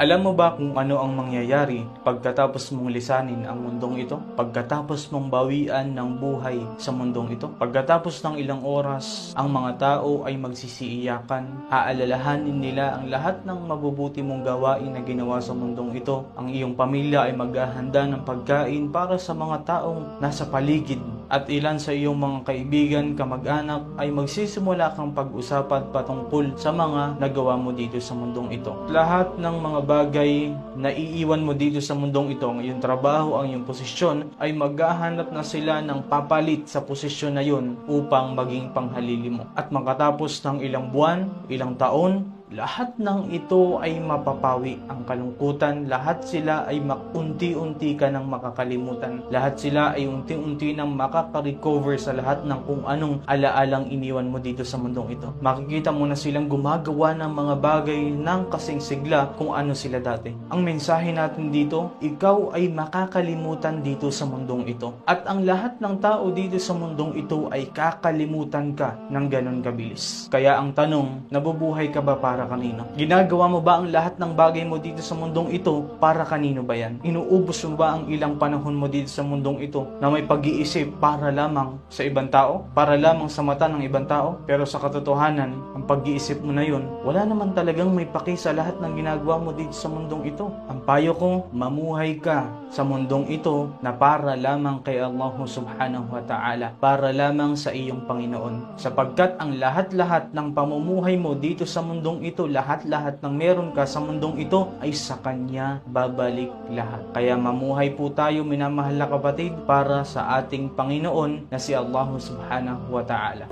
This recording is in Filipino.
Alam mo ba kung ano ang mangyayari pagkatapos mong lisanin ang mundong ito? Pagkatapos mong bawian ng buhay sa mundong ito? Pagkatapos ng ilang oras, ang mga tao ay magsisiiyakan. Aalalahanin nila ang lahat ng mabubuti mong gawain na ginawa sa mundong ito. Ang iyong pamilya ay maghahanda ng pagkain para sa mga taong nasa paligid. At ilan sa iyong mga kaibigan, kamag-anak ay magsisimula kang pag-usapan patungkol sa mga nagawa mo dito sa mundong ito. Lahat ng mga bagay na iiwan mo dito sa mundong ito, ang iyong trabaho, ang iyong posisyon, ay maghahanap na sila ng papalit sa posisyon na yun upang maging panghalili mo. At makatapos ng ilang buwan, ilang taon, lahat ng ito ay mapapawi ang kalungkutan. Lahat sila ay unti-unti ka nang makakalimutan. Lahat sila ay unti-unti nang makaka-recover sa lahat ng kung anong alaalang iniwan mo dito sa mundong ito. Makikita mo na silang gumagawa ng mga bagay ng kasing sigla kung ano sila dati. Ang mensahe natin dito, ikaw ay makakalimutan dito sa mundong ito. At ang lahat ng tao dito sa mundong ito ay kakalimutan ka ng ganon kabilis. Kaya ang tanong, nabubuhay ka ba para kanino? Ginagawa mo ba ang lahat ng bagay mo dito sa mundong ito para kanino ba yan? Inuubos mo ba ang ilang panahon mo dito sa mundong ito na may pag-iisip para lamang sa ibang tao? Para lamang sa mata ng ibang tao? Pero sa katotohanan, ang pag-iisip mo na yun, wala naman talagang may paki sa lahat ng ginagawa mo dito sa mundong ito. Ang payo ko, mamuhay ka sa mundong ito na para lamang kay Allah subhanahu wa ta'ala, para lamang sa iyong Panginoon. Sapagkat ang lahat-lahat ng pamumuhay mo dito sa mundong ito, lahat-lahat ng meron ka sa mundong ito ay sa Kanya babalik lahat. Kaya mamuhay po tayo, minamahal na kapatid, para sa ating Panginoon na si Allah subhanahu wa ta'ala.